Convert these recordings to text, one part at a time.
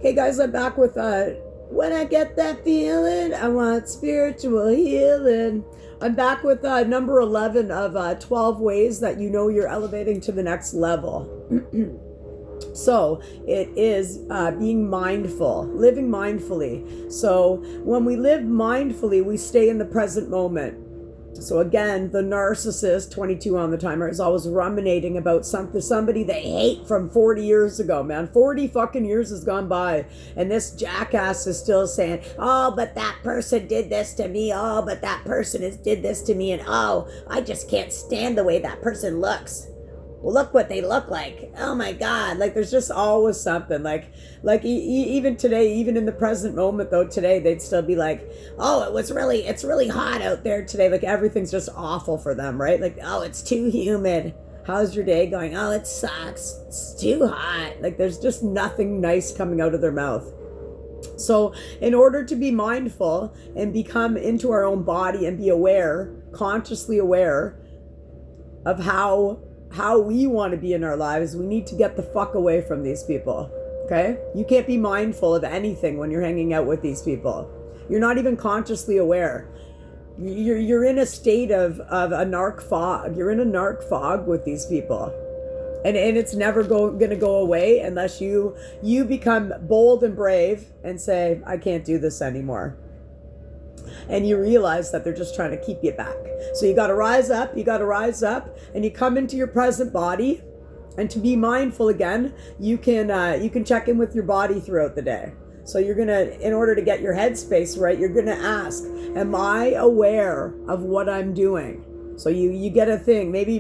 Hey guys, I'm back with when I get that feeling, I want spiritual healing. I'm back with number 11 of 12 ways that you know you're elevating to the next level. So it is being mindful, living mindfully. So when we live mindfully, we stay in the present moment. So again, the narcissist, 22 on the timer, is always ruminating about somebody they hate from 40 years ago, man. 40 fucking years has gone by, and this jackass is still saying, oh, but that person did this to me. Oh, but that person did this to me. And oh, I just can't stand the way that person looks. Well, look what they look like. Oh my God. Like there's just always something like even today, even in the present moment though, today they'd still be like, oh, it's really hot out there today. Like everything's just awful for them, right? Like, oh, it's too humid. How's your day going? Oh, it sucks. It's too hot. Like there's just nothing nice coming out of their mouth. So in order to be mindful and become into our own body and be aware, consciously aware of how we want to be in our lives, we need to get the fuck away from these people. Okay? You can't be mindful of anything when you're hanging out with these people. You're not even consciously aware. You're in a state of a narc fog. You're in a narc fog with these people. And it's never going to go away unless you become bold and brave and say, I can't do this anymore. And you realize that they're just trying to keep you back. So you got to rise up, and you come into your present body. And to be mindful again, you can check in with your body throughout the day. So you're going to, in order to get your headspace right, you're going to ask, am I aware of what I'm doing? So you get a thing. Maybe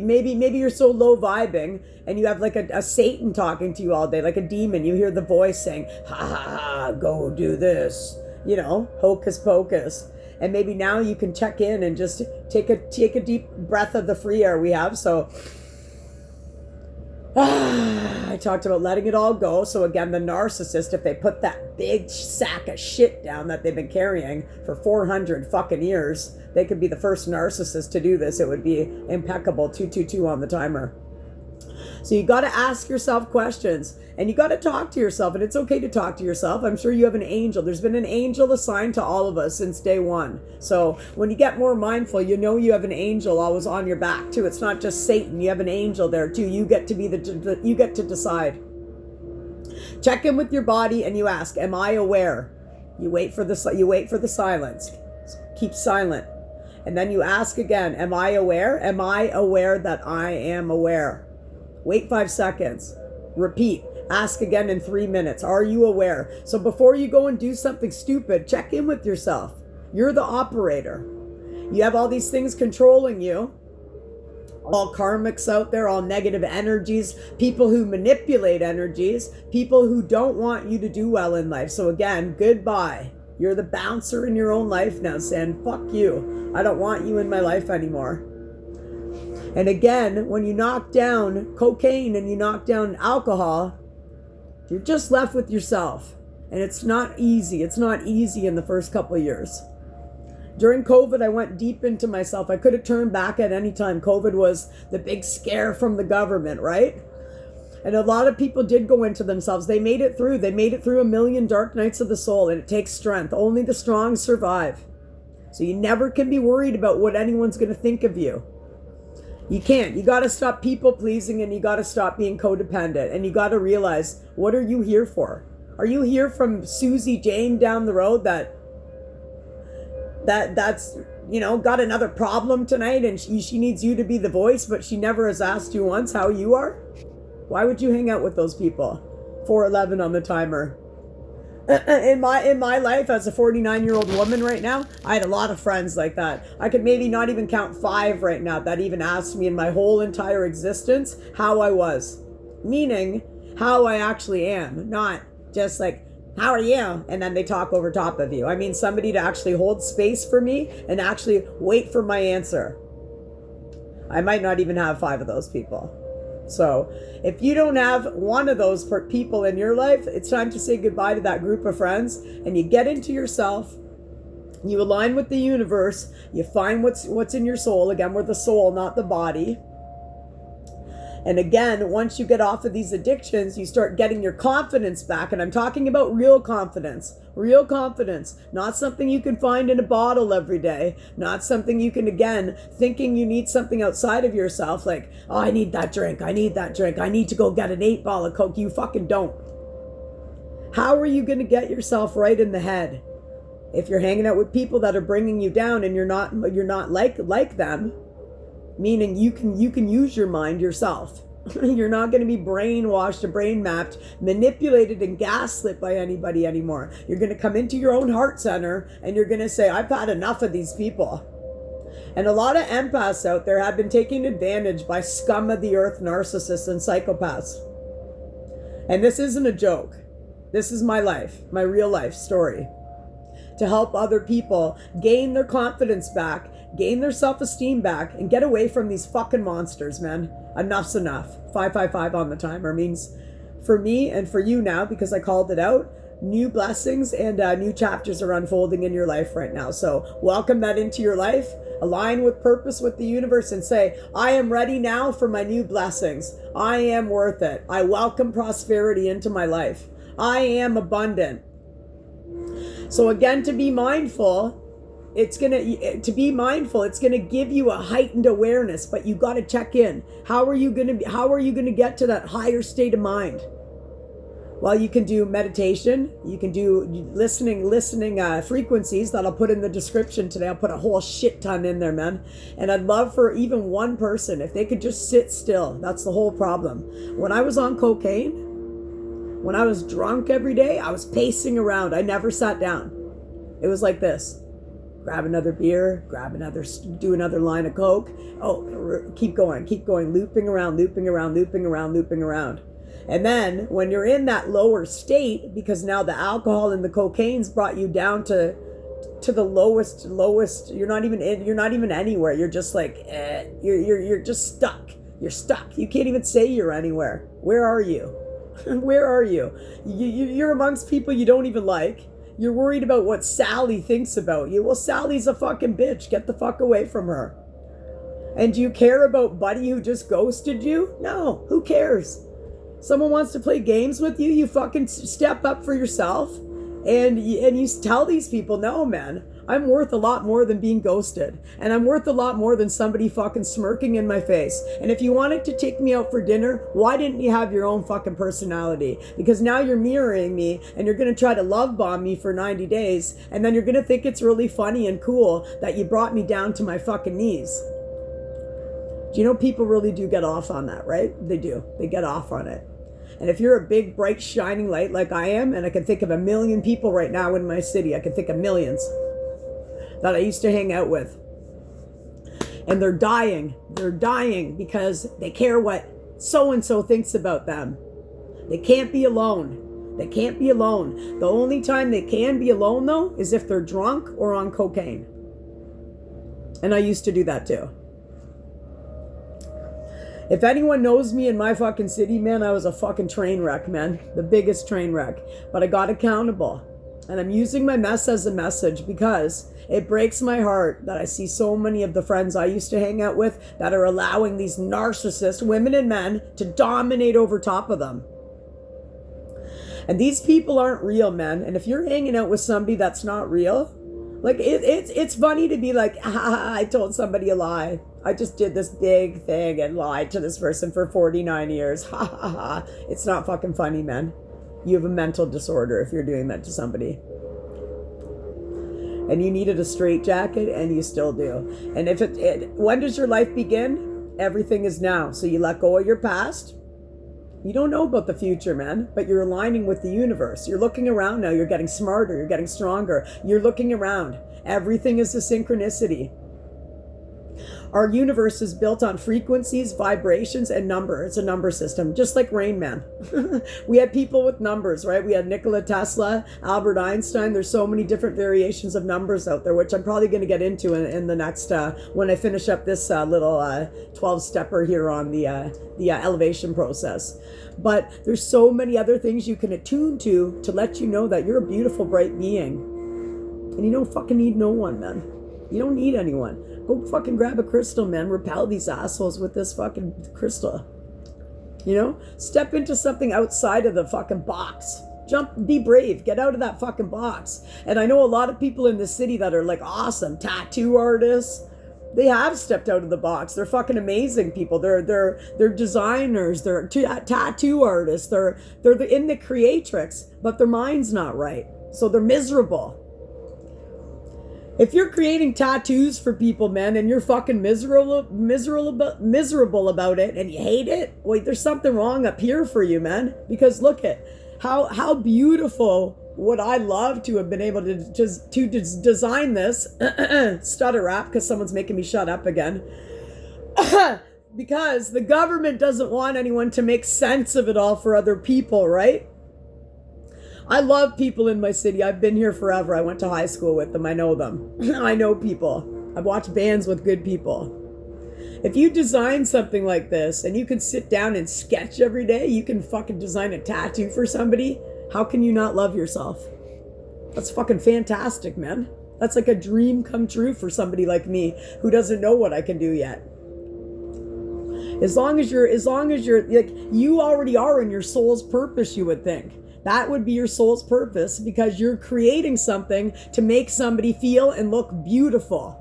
you're so low vibing and you have like a Satan talking to you all day, like a demon. You hear the voice saying, ha ha ha, go do this. You know, hocus pocus. And maybe now you can check in and just take a deep breath of the free air we have. So I talked about letting it all go. So again, the narcissist, if they put that big sack of shit down that they've been carrying for 400 fucking years, they could be the first narcissist to do this. It would be impeccable. 222 on the timer. So you got to ask yourself questions and you got to talk to yourself, and it's okay to talk to yourself. I'm sure you have an angel. There's been an angel assigned to all of us since day one. So when you get more mindful, you know you have an angel always on your back too. It's not just Satan. You have an angel there too. You get to be you get to decide. Check in with your body and you ask, am I aware? You wait for the silence. Keep silent. And then you ask again, am I aware? Am I aware that I am aware? Wait 5 seconds. Repeat. Ask again in 3 minutes. Are you aware? So before you go and do something stupid, check in with yourself. You're the operator. You have all these things controlling you. All karmics out there, all negative energies, people who manipulate energies, people who don't want you to do well in life. So again, goodbye. You're the bouncer in your own life now saying, fuck you. I don't want you in my life anymore. And again, when you knock down cocaine and you knock down alcohol, you're just left with yourself. And it's not easy. It's not easy in the first couple of years. During COVID, I went deep into myself. I could have turned back at any time. COVID was the big scare from the government, right? And a lot of people did go into themselves. They made it through. They made it through a million dark nights of the soul. And it takes strength. Only the strong survive. So you never can be worried about what anyone's going to think of you. You can't. You got to stop people pleasing, and you got to stop being codependent, and you got to realize, what are you here for? Are you here from Susie Jane down the road that's got another problem tonight, and she needs you to be the voice, but she never has asked you once how you are? Why would you hang out with those people? 411 on the timer. In my life as a 49-year-old woman right now, I had a lot of friends like that. I could maybe not even count 5 right now that even asked me in my whole entire existence how I was. Meaning, how I actually am. Not just like, how are you? And then they talk over top of you. I mean, somebody to actually hold space for me and actually wait for my answer. I might not even have 5 of those people. So if you don't have one of those people in your life, it's time to say goodbye to that group of friends, and you get into yourself, you align with the universe, you find what's in your soul. Again, we're the soul, not the body. And again, once you get off of these addictions, you start getting your confidence back. And I'm talking about real confidence, not something you can find in a bottle every day, not something you can, again, thinking you need something outside of yourself, like, oh, I need that drink, I need to go get an 8-ball of Coke. You fucking don't. How are you going to get yourself right in the head if you're hanging out with people that are bringing you down and you're not like them? Meaning you can use your mind yourself. You're not going to be brainwashed and brain mapped, manipulated and gaslit by anybody anymore. You're going to come into your own heart center and you're going to say, I've had enough of these people. And a lot of empaths out there have been taken advantage by scum of the earth narcissists and psychopaths. And this isn't a joke. This is my life, my real life story. To help other people gain their confidence back, gain their self-esteem back, and get away from these fucking monsters, man. Enough's enough. 555 on the timer means for me and for you now, because I called it out, new blessings and new chapters are unfolding in your life right now. So welcome that into your life. Align with purpose with the universe and say, I am ready now for my new blessings. I am worth it. I welcome prosperity into my life. I am abundant. So again, to be mindful, it's gonna give you a heightened awareness, but you got to check in. How are you gonna get to that higher state of mind? Well, you can do meditation. You can do listening frequencies that I'll put in the description today. I'll put a whole shit ton in there, man. And I'd love for even one person, if they could just sit still. That's the whole problem. When I was on cocaine, when I was drunk every day, I was pacing around. I never sat down. It was like this. Grab another beer, do another line of Coke. Oh, keep going, looping around. And then when you're in that lower state, because now the alcohol and the cocaine's brought you down to the lowest, you're not even anywhere. You're just like, you're just stuck. You're stuck. You can't even say you're anywhere. Where are you? Where are you? You're amongst people you don't even like. You're worried about what Sally thinks about you. Well, Sally's a fucking bitch. Get the fuck away from her. And do you care about Buddy who just ghosted you? No, who cares? Someone wants to play games with you, you fucking step up for yourself. And you tell these people, no, man, I'm worth a lot more than being ghosted. And I'm worth a lot more than somebody fucking smirking in my face. And if you wanted to take me out for dinner, why didn't you have your own fucking personality? Because now you're mirroring me and you're going to try to love bomb me for 90 days. And then you're going to think it's really funny and cool that you brought me down to my fucking knees. Do you know people really do get off on that, right? They do. They get off on it. And if you're a big, bright, shining light like I am, and I can think of 1 million people right now in my city, I can think of millions that I used to hang out with. And they're dying. They're dying because they care what so-and-so thinks about them. They can't be alone. They can't be alone. The only time they can be alone, though, is if they're drunk or on cocaine. And I used to do that, too. If anyone knows me in my fucking city, man, I was a fucking train wreck, man. The biggest train wreck. But I got accountable. And I'm using my mess as a message because it breaks my heart that I see so many of the friends I used to hang out with that are allowing these narcissists, women and men, to dominate over top of them. And these people aren't real, man. And if you're hanging out with somebody that's not real, like it's funny to be like, I told somebody a lie. I just did this big thing and lied to this person for 49 years. Ha ha ha. It's not fucking funny, man. You have a mental disorder if you're doing that to somebody. And you needed a straitjacket, and you still do. And if when does your life begin? Everything is now. So you let go of your past. You don't know about the future, man, but you're aligning with the universe. You're looking around now. You're getting smarter. You're getting stronger. You're looking around. Everything is a synchronicity. Our universe is built on frequencies, vibrations, and number. It's a number system, just like Rain Man. We had people with numbers, right? We had Nikola Tesla, Albert Einstein. There's so many different variations of numbers out there, which I'm probably going to get into in the next, when I finish up this little 12-stepper here on the elevation process. But there's so many other things you can attune to let you know that you're a beautiful, bright being. And you don't fucking need no one, man. You don't need anyone. Go fucking grab a crystal, man. Repel these assholes with this fucking crystal. You know, step into something outside of the fucking box. Jump, be brave, get out of that fucking box. And I know a lot of people in the city that are like awesome tattoo artists. They have stepped out of the box. They're fucking amazing people. They're designers. They're tattoo artists. They're in the creatrix, but their mind's not right, so they're miserable. If you're creating tattoos for people, man, and you're fucking miserable about it, and you hate it, wait, there's something wrong up here for you, man. Because look at how beautiful would I love to have been able to just design this stutter rap, because someone's making me shut up again. Because the government doesn't want anyone to make sense of it all for other people, right? I love people in my city. I've been here forever. I went to high school with them. I know them. I know people. I've watched bands with good people. If you design something like this and you can sit down and sketch every day, you can fucking design a tattoo for somebody. How can you not love yourself? That's fucking fantastic, man. That's like a dream come true for somebody like me who doesn't know what I can do yet. As long as you're like, you already are in your soul's purpose, you would think. That would be your soul's purpose, because you're creating something to make somebody feel and look beautiful.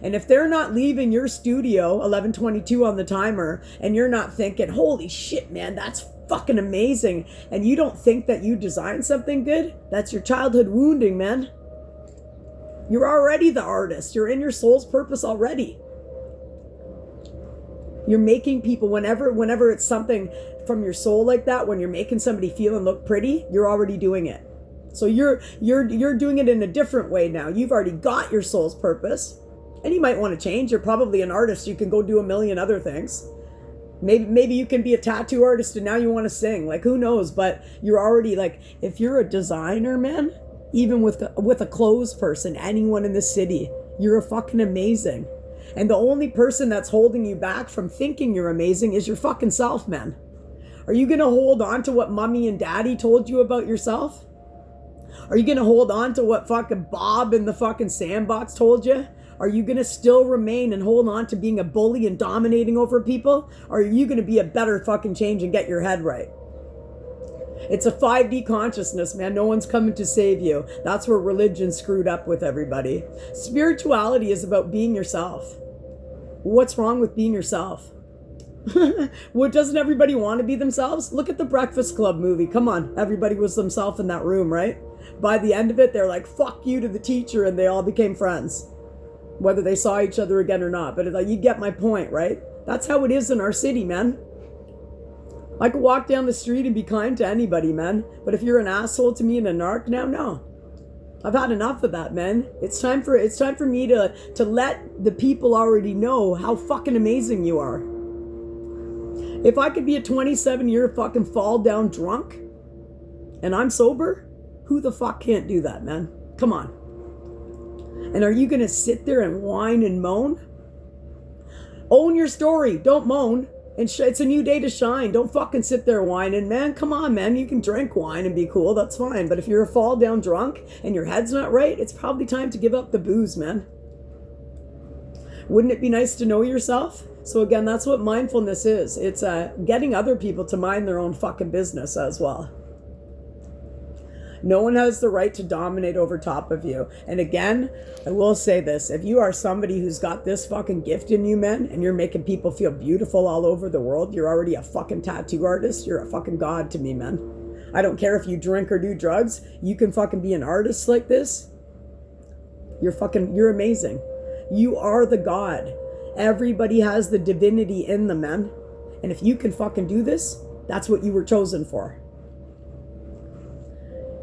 And if they're not leaving your studio 11:22 on the timer, and you're not thinking, holy shit, man, that's fucking amazing, and you don't think that you designed something good, that's your childhood wounding, man. You're already the artist. You're in your soul's purpose already. You're making people, whenever it's something from your soul like that, when you're making somebody feel and look pretty, you're already doing it. So you're doing it in a different way now. You've already got your soul's purpose. And you might want to change. You're probably an artist. You can go do a million other things. Maybe you can be a tattoo artist and now you want to sing. Like, who knows? But you're already, like, if you're a designer, man, even with a clothes person, anyone in the city, you're fucking amazing. And the only person that's holding you back from thinking you're amazing is your fucking self, man. Are you going to hold on to what mommy and daddy told you about yourself? Are you going to hold on to what fucking Bob in the fucking sandbox told you? Are you going to still remain and hold on to being a bully and dominating over people? Or are you going to be a better fucking change and get your head right? It's a 5D consciousness, man. No one's coming to save you. That's where religion screwed up with everybody. Spirituality is about being yourself. What's wrong with being yourself? What, doesn't everybody want to be themselves? Look at the Breakfast Club movie. Come on. Everybody was themselves in that room, right? By the end of it, they're like, fuck you to the teacher, and they all became friends. Whether they saw each other again or not. But it's like, you get my point, right? That's how it is in our city, man. I could walk down the street and be kind to anybody, man. But if you're an asshole to me and a narc now, no. I've had enough of that, man. It's time for me to let the people already know how fucking amazing you are. If I could be a 27-year fucking fall down drunk and I'm sober, who the fuck can't do that, man? Come on. And are you going to sit there and whine and moan? Own your story. Don't moan. And it's a new day to shine. Don't fucking sit there whining, man. Come on, man. You can drink wine and be cool. That's fine. But if you're a fall down drunk and your head's not right, it's probably time to give up the booze, man. Wouldn't it be nice to know yourself? So again, that's what mindfulness is. It's getting other people to mind their own fucking business as well. No one has the right to dominate over top of you. And again, I will say this. If you are somebody who's got this fucking gift in you, man, and you're making people feel beautiful all over the world, you're already a fucking tattoo artist. You're a fucking god to me, man. I don't care if you drink or do drugs. You can fucking be an artist like this. You're amazing. You are the god. Everybody has the divinity in them, man. And if you can fucking do this, that's what you were chosen for.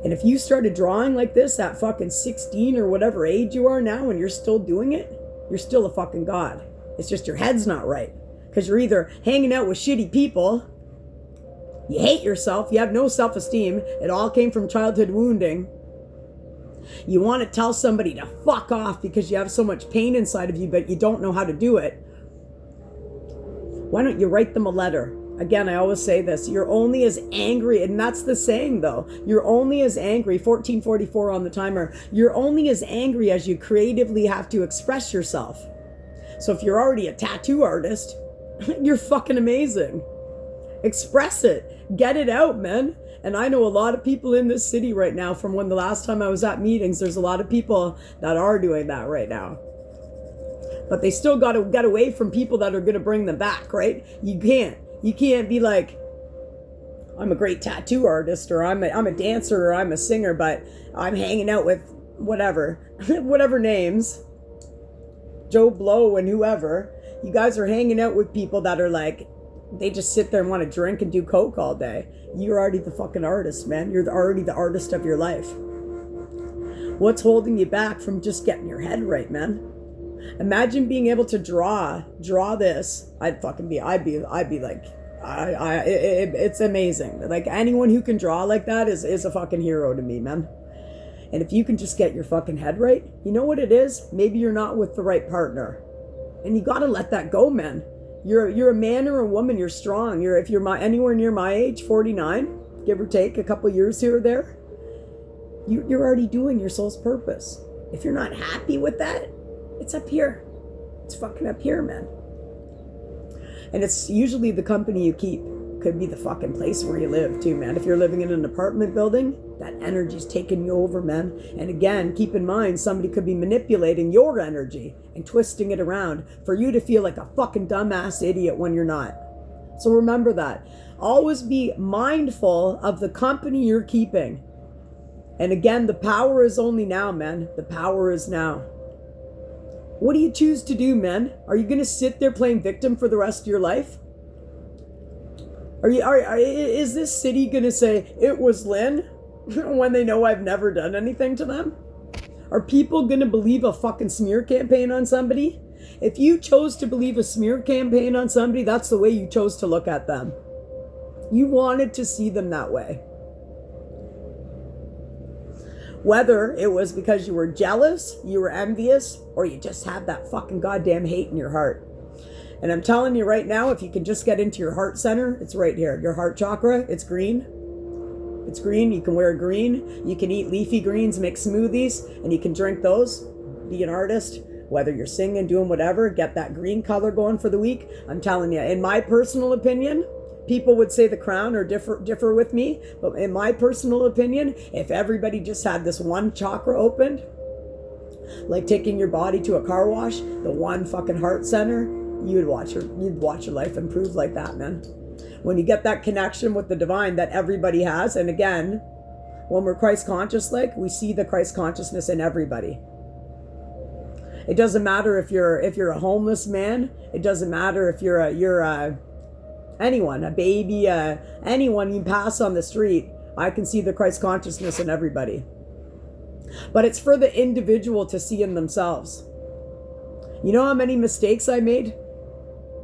And if you started drawing like this at fucking 16 or whatever age you are now and you're still doing it, you're still a fucking god. It's just your head's not right. Because you're either hanging out with shitty people, you hate yourself, you have no self-esteem, it all came from childhood wounding. You want to tell somebody to fuck off because you have so much pain inside of you, but you don't know how to do it. Why don't you write them a letter? Again, I always say this, you're only as angry, and that's the saying though, you're only as angry, 1444 on the timer, you're only as angry as you creatively have to express yourself. So if you're already a tattoo artist, you're fucking amazing. Express it. Get it out, man. And I know a lot of people in this city right now from when the last time I was at meetings, there's a lot of people that are doing that right now. But they still got to get away from people that are going to bring them back, right? You can't be like, I'm a great tattoo artist, or I'm a dancer, or I'm a singer, but I'm hanging out with whatever names, Joe Blow and whoever. You guys are hanging out with people that are like, they just sit there and want to drink and do coke all day. You're already the fucking artist, man. You're already the artist of your life. What's holding you back from just getting your head right, man? Imagine being able to draw this. I'd be like, it's amazing. Like, anyone who can draw like that is a fucking hero to me, man. And if you can just get your fucking head right, you know what it is? Maybe you're not with the right partner, and you gotta let that go, man. You're a man or a woman. You're strong. If you're anywhere near my age, 49, give or take a couple years here or there, you're already doing your soul's purpose. If you're not happy with that, it's up here. It's fucking up here, man. And it's usually the company you keep. Could be the fucking place where you live too, man. If you're living in an apartment building, that energy's taking you over, man. And again, keep in mind, somebody could be manipulating your energy and twisting it around for you to feel like a fucking dumbass idiot when you're not. So remember that. Always be mindful of the company you're keeping. And again, the power is only now, man. The power is now. What do you choose to do, man? Are you going to sit there playing victim for the rest of your life? Is this city going to say, it was Lynn, when they know I've never done anything to them? Are people going to believe a fucking smear campaign on somebody? If you chose to believe a smear campaign on somebody, that's the way you chose to look at them. You wanted to see them that way. Whether it was because you were jealous, you were envious, or you just have that fucking goddamn hate in your heart. And I'm telling you right now, if you can just get into your heart center, it's right here. Your heart chakra, it's green. It's green. You can wear green. You can eat leafy greens, make smoothies, and you can drink those. Be an artist, whether you're singing, doing whatever, get that green color going for the week. I'm telling you, in my personal opinion, people would say the crown or differ with me, but in my personal opinion, if everybody just had this one chakra opened, like taking your body to a car wash, the one fucking heart center, you'd watch your life improve like that, man. When you get that connection with the divine that everybody has, and again, when we're Christ conscious, like, we see the Christ consciousness in everybody. It doesn't matter if you're a homeless man. It doesn't matter if you're anyone, a baby, anyone you pass on the street. I can see the Christ consciousness in everybody. But it's for the individual to see in themselves. You know how many mistakes I made?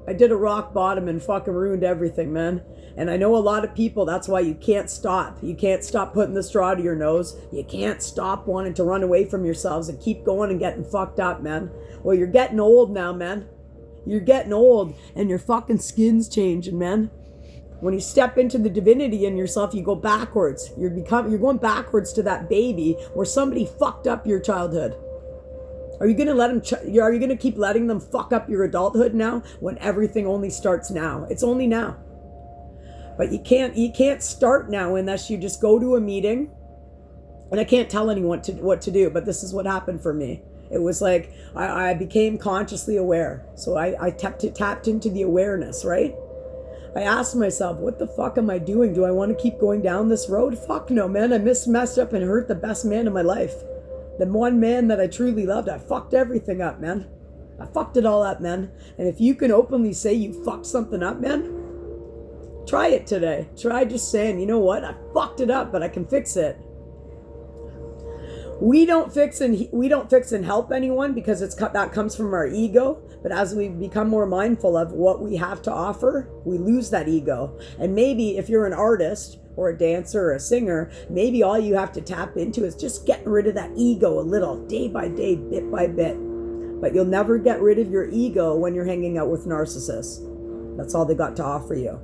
I did a rock bottom and fucking ruined everything, man. And I know a lot of people, that's why you can't stop. You can't stop putting the straw to your nose. You can't stop wanting to run away from yourselves and keep going and getting fucked up, man. Well, you're getting old now, man. You're getting old and your fucking skin's changing, man. When you step into the divinity in yourself, you go backwards. You're going backwards to that baby where somebody fucked up your childhood. Are you gonna keep letting them fuck up your adulthood now when everything only starts now? It's only now. But you can't start now unless you just go to a meeting. And I can't tell anyone what to do, but this is what happened for me. It was like I became consciously aware. So I tapped into the awareness, right? I asked myself, what the fuck am I doing? Do I want to keep going down this road? Fuck no, man. I messed up and hurt the best man in my life. The one man that I truly loved. I fucked everything up, man. I fucked it all up, man. And if you can openly say you fucked something up, man, try it today. Try just saying, you know what? I fucked it up, but I can fix it. We don't fix and help anyone because that comes from our ego. But as we become more mindful of what we have to offer, we lose that ego. And maybe if you're an artist or a dancer or a singer, maybe all you have to tap into is just getting rid of that ego a little, day by day, bit by bit. But you'll never get rid of your ego when you're hanging out with narcissists. That's all they got to offer you.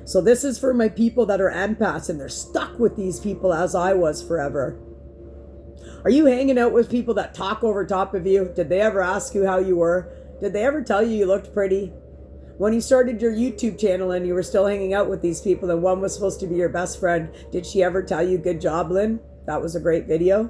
So this is for my people that are empaths and they're stuck with these people as I was forever. Are you hanging out with people that talk over top of you? Did they ever ask you how you were? Did they ever tell you looked pretty? When you started your YouTube channel and you were still hanging out with these people and one was supposed to be your best friend, did she ever tell you, good job, Lynn? That was a great video?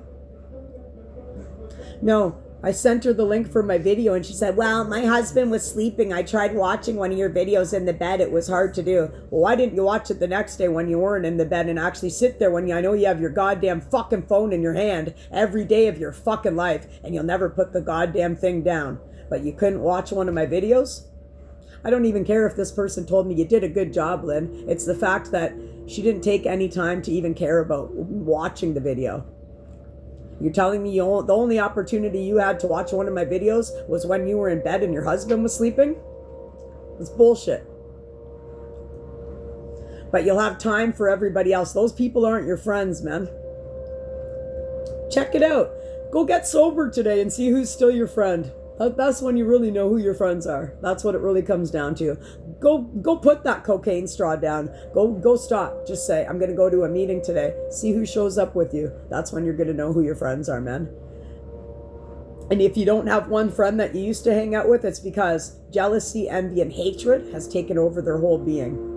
No. I sent her the link for my video and she said, well, my husband was sleeping. I tried watching one of your videos in the bed. It was hard to do. Well, why didn't you watch it the next day when you weren't in the bed and actually sit there when I know you have your goddamn fucking phone in your hand every day of your fucking life and you'll never put the goddamn thing down. But you couldn't watch one of my videos? I don't even care if this person told me you did a good job, Lynn. It's the fact that she didn't take any time to even care about watching the video. You're telling me the only opportunity you had to watch one of my videos was when you were in bed and your husband was sleeping? It's bullshit. But you'll have time for everybody else. Those people aren't your friends, man. Check it out. Go get sober today and see who's still your friend. That's when you really know who your friends are. That's what it really comes down to. Go put that cocaine straw down. Go stop. Just say, I'm going to go to a meeting today. See who shows up with you. That's when you're going to know who your friends are, man. And if you don't have one friend that you used to hang out with, it's because jealousy, envy, and hatred has taken over their whole being.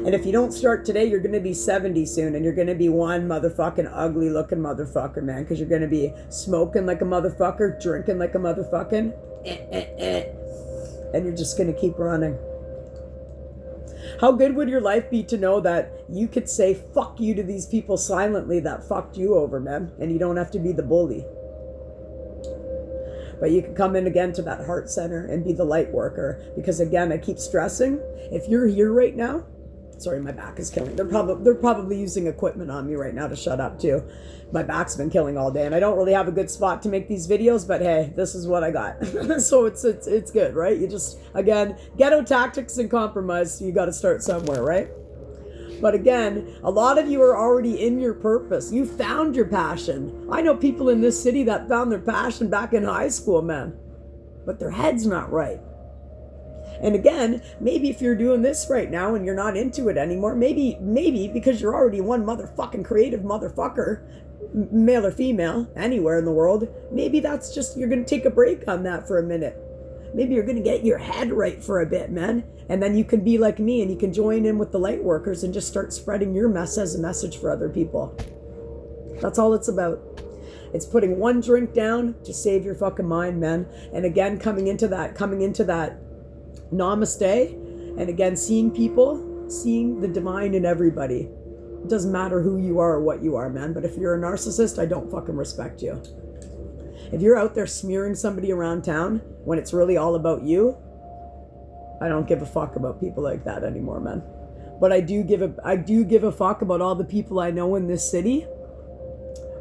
And if you don't start today, you're going to be 70 soon. And you're going to be one motherfucking ugly looking motherfucker, man. Because you're going to be smoking like a motherfucker, drinking like a motherfucking. And you're just going to keep running. How good would your life be to know that you could say fuck you to these people silently that fucked you over, man? And you don't have to be the bully. But you can come in again to that heart center and be the light worker. Because again, I keep stressing, if you're here right now, sorry, my back is killing. They're probably using equipment on me right now to shut up too. My back's been killing all day and I don't really have a good spot to make these videos, but hey, this is what I got. So it's good, right? You just, again, ghetto tactics and compromise, so you got to start somewhere, right? But again, a lot of you are already in your purpose. You found your passion. I know people in this city that found their passion back in high school, man. But their head's not right. And again, maybe if you're doing this right now and you're not into it anymore, maybe because you're already one motherfucking creative motherfucker, male or female, anywhere in the world, maybe that's just, you're going to take a break on that for a minute. Maybe you're going to get your head right for a bit, man. And then you can be like me and you can join in with the light workers and just start spreading your mess as a message for other people. That's all it's about. It's putting one drink down to save your fucking mind, man. And again, coming into that namaste. And again, seeing people, seeing the divine in everybody. It doesn't matter who you are or what you are, man. But if you're a narcissist, I don't fucking respect you. If you're out there smearing somebody around town when it's really all about you, I don't give a fuck about people like that anymore, man. But I do give a fuck about all the people I know in this city,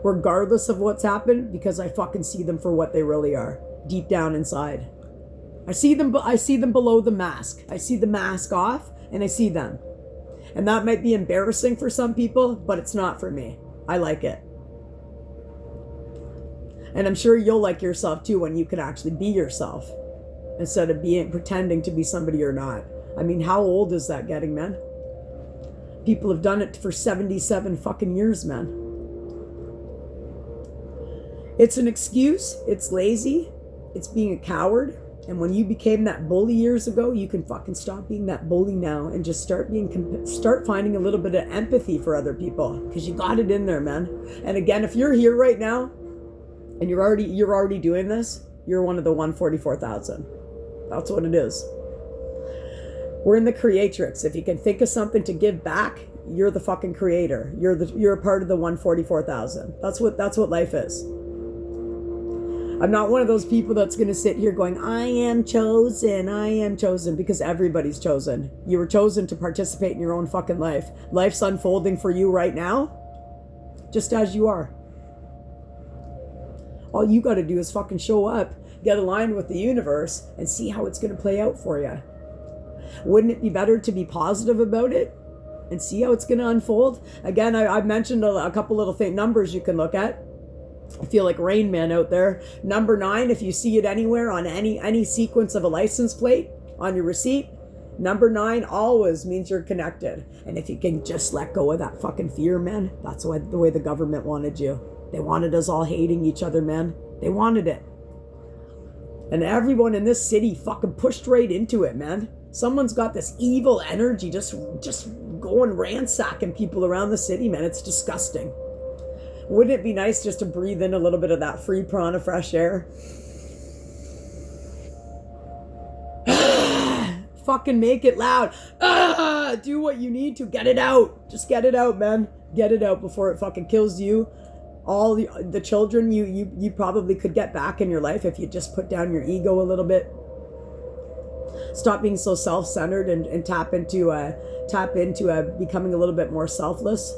regardless of what's happened, because I fucking see them for what they really are, deep down inside. I see them below the mask. I see the mask off, and I see them. And that might be embarrassing for some people, but it's not for me. I like it. And I'm sure you'll like yourself too when you can actually be yourself instead of pretending to be somebody you're not. I mean, how old is that getting, man? People have done it for 77 fucking years, man. It's an excuse. It's lazy. It's being a coward. And when you became that bully years ago, you can fucking stop being that bully now and just start finding a little bit of empathy for other people, because you got it in there, man. And again, if you're here right now and you're already doing this, you're one of the 144,000. That's what it is. We're in the creatrix. If you can think of something to give back, you're the fucking creator. You're a part of the 144,000. That's what life is. I'm not one of those people that's going to sit here going, I am chosen, because everybody's chosen. You were chosen to participate in your own fucking life. Life's unfolding for you right now, just as you are. All you got to do is fucking show up, get aligned with the universe, and see how it's going to play out for you. Wouldn't it be better to be positive about it and see how it's going to unfold? Again, I've mentioned a couple little numbers you can look at. I feel like Rain Man out there. Number 9, if you see it anywhere on any sequence of a license plate on your receipt, number 9 always means you're connected. And if you can just let go of that fucking fear, man, that's the way the government wanted you. They wanted us all hating each other, man. They wanted it. And everyone in this city fucking pushed right into it, man. Someone's got this evil energy just going ransacking people around the city, man. It's disgusting. Wouldn't it be nice just to breathe in a little bit of that free prana fresh air? Fucking make it loud. Do what you need to. Get it out. Just get it out, man. Get it out before it fucking kills you. All the children you probably could get back in your life if you just put down your ego a little bit. Stop being so self-centered and tap into becoming a little bit more selfless.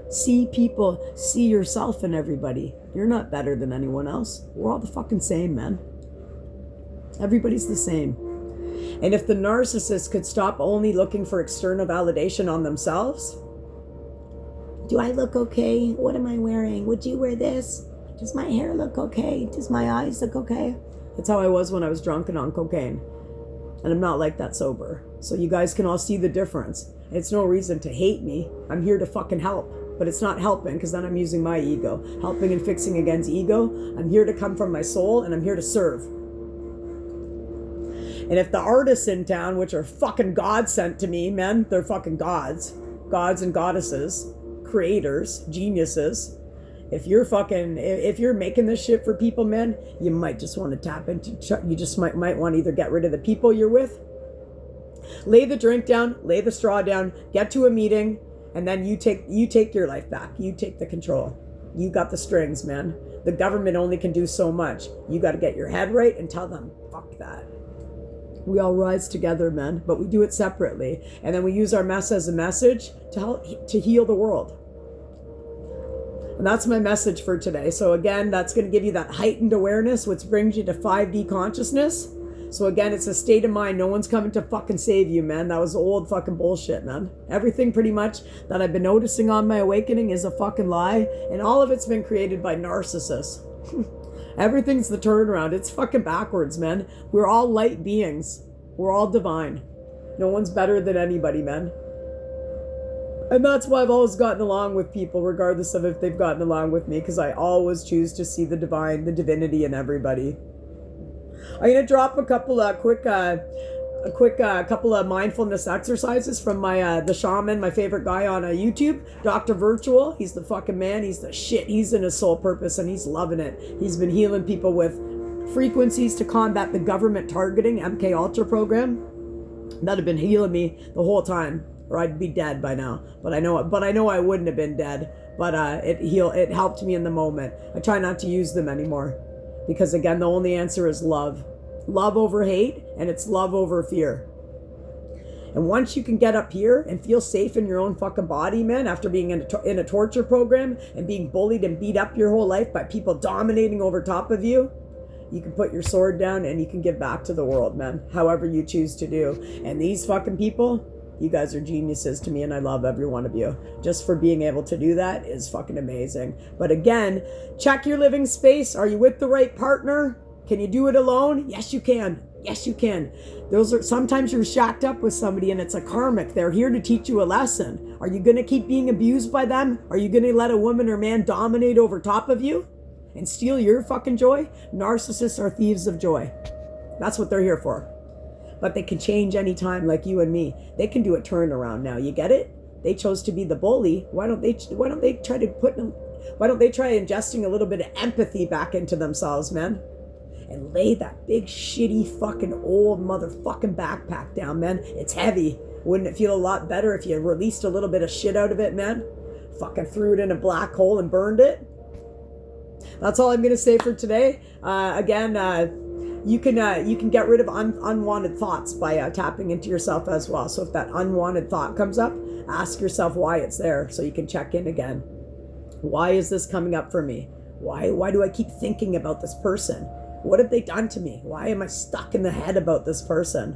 See people, see yourself in everybody. You're not better than anyone else. We're all the fucking same, man. Everybody's the same. And if the narcissist could stop only looking for external validation on themselves, do I look okay? What am I wearing? Would you wear this? Does my hair look okay? Does my eyes look okay? That's how I was when I was drunk and on cocaine. And I'm not like that sober. So you guys can all see the difference. It's no reason to hate me. I'm here to fucking help. But it's not helping because then I'm using my ego. Helping and fixing against ego. I'm here to come from my soul and I'm here to serve. And if the artists in town, which are fucking God sent to me, men, they're fucking gods. Gods and goddesses. Creators, geniuses. If you're making this shit for people, man, you might just want to tap into, you just might want to either get rid of the people you're with, lay the drink down, lay the straw down, get to a meeting, and then you take your life back. You take the control. You got the strings, man. The government only can do so much. You got to get your head right and tell them, fuck that. We all rise together, man, but we do it separately. And then we use our mess as a message to help to heal the world. And that's my message for today. So again, that's going to give you that heightened awareness, which brings you to 5D consciousness. So again, it's a state of mind. No one's coming to fucking save you, man. That was old fucking bullshit, man. Everything pretty much that I've been noticing on my awakening is a fucking lie. And all of it's been created by narcissists. Everything's the turnaround. It's fucking backwards, man. We're all light beings. We're all divine. No one's better than anybody, man. And that's why I've always gotten along with people, regardless of if they've gotten along with me, because I always choose to see the divine, the divinity in everybody. I'm going to drop a couple of couple of mindfulness exercises from the shaman, my favorite guy on YouTube, Dr. Virtual. He's the fucking man. He's the shit. He's in his soul purpose and he's loving it. He's been healing people with frequencies to combat the government targeting MK Ultra program that have been healing me the whole time, or I'd be dead by now. But I know I wouldn't have been dead. But it helped me in the moment. I try not to use them anymore. Because again, the only answer is love. Love over hate, and it's love over fear. And once you can get up here and feel safe in your own fucking body, man, after being in a torture program and being bullied and beat up your whole life by people dominating over top of you, you can put your sword down and you can give back to the world, man, however you choose to do. And these fucking people, you guys are geniuses to me, and I love every one of you. Just for being able to do that is fucking amazing. But again, check your living space. Are you with the right partner? Can you do it alone? Yes, you can. Yes, you can. Sometimes you're shacked up with somebody and it's a karmic. They're here to teach you a lesson. Are you going to keep being abused by them? Are you going to let a woman or man dominate over top of you and steal your fucking joy? Narcissists are thieves of joy. That's what they're here for. But they can change anytime, like you and me. They can do a turnaround now. You get it? They chose to be the bully. Why don't they try ingesting a little bit of empathy back into themselves, man? And lay that big shitty fucking old motherfucking backpack down, man. It's heavy. Wouldn't it feel a lot better if you released a little bit of shit out of it, man? Fucking threw it in a black hole and burned it. That's all I'm gonna say for today. You can get rid of unwanted thoughts by tapping into yourself as well. So if that unwanted thought comes up, ask yourself why it's there so you can check in again. Why is this coming up for me? Why do I keep thinking about this person? What have they done to me? Why am I stuck in the head about this person?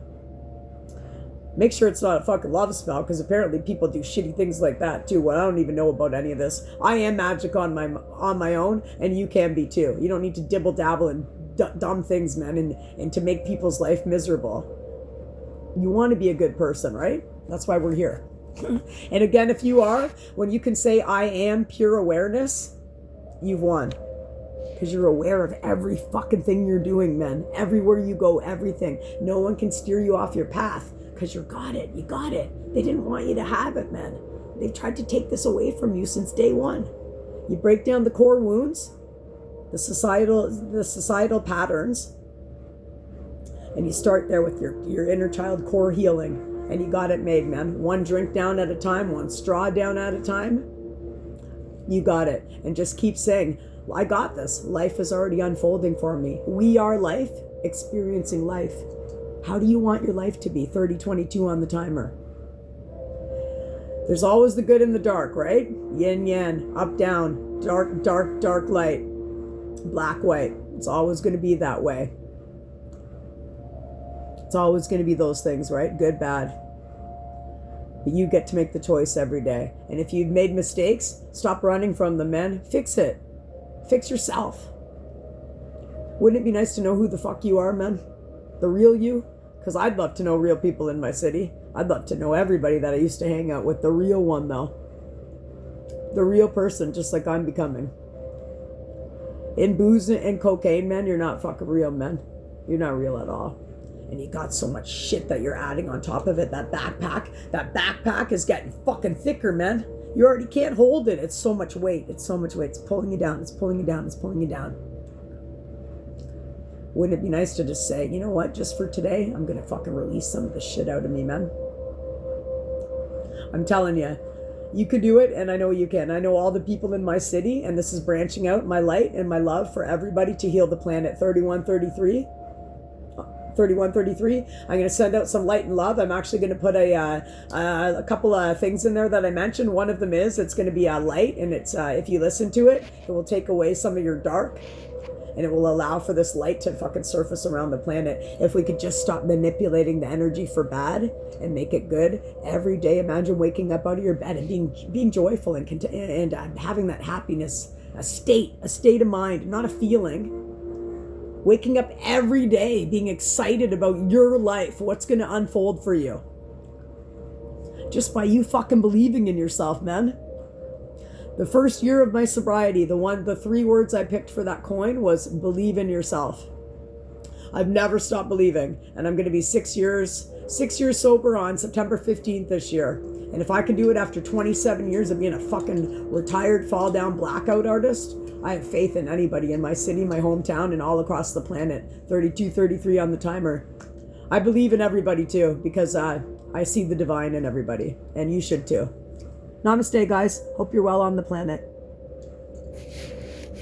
Make sure it's not a fucking love spell, because apparently people do shitty things like that too. Well, I don't even know about any of this. I am magic on my own, and you can be too. You don't need to dibble dabble and dumb things, man, and to make people's life miserable. You want to be a good person, right? That's why we're here. And again, if you are, when you can say I am pure awareness, you've won. Because you're aware of every fucking thing you're doing, man. Everywhere you go, everything. No one can steer you off your path because you got it. You got it. They didn't want you to have it, man. They've tried to take this away from you since day one. You break down the core wounds, the societal patterns, and you start there with your inner child core healing. And you got it made, man. One drink down at a time, one straw down at a time. You got it. And just keep saying, I got this. Life is already unfolding for me. We are life, experiencing life. How do you want your life to be? 30-22 on the timer. There's always the good and the dark, right? Yin, yang, up, down, dark, dark, dark, light, black, white. It's always going to be that way. It's always going to be those things, right? Good, bad. But you get to make the choice every day. And if you've made mistakes, stop running from them, man. Fix it. Fix yourself. Wouldn't it be nice to know who the fuck you are, man? The real you? Because I'd love to know real people in my city. I'd love to know everybody that I used to hang out with. The real one, though. The real person, just like I'm becoming. In booze and cocaine, man, you're not fucking real, man. You're not real at all. And you got so much shit that you're adding on top of it. That backpack is getting fucking thicker, man. You already can't hold it. It's so much weight. It's so much weight. It's pulling you down. It's pulling you down. It's pulling you down. Wouldn't it be nice to just say, you know what, just for today, I'm going to fucking release some of the shit out of me, man. I'm telling you, you could do it, and I know you can. I know all the people in my city, and this is branching out my light and my love for everybody to heal the planet. 3133. I'm going to send out some light and love. I'm actually going to put a couple of things in there that I mentioned. One of them is it's going to be a light, and it's if you listen to it, it will take away some of your dark, and it will allow for this light to fucking surface around the planet. If we could just stop manipulating the energy for bad and make it good every day. Imagine waking up out of your bed and being joyful and having that happiness, a state of mind, not a feeling. Waking up every day being excited about your life, what's going to unfold for you. Just by you fucking believing in yourself, man. The first year of my sobriety, the 3 words I picked for that coin was believe in yourself. I've never stopped believing, and I'm going to be 6 years sober on September 15th this year. And if I can do it after 27 years of being a fucking retired fall down blackout artist, I have faith in anybody in my city, my hometown, and all across the planet. 32-33 on the timer. I believe in everybody too, because I see the divine in everybody, and you should too. Namaste, guys. Hope you're well on the planet.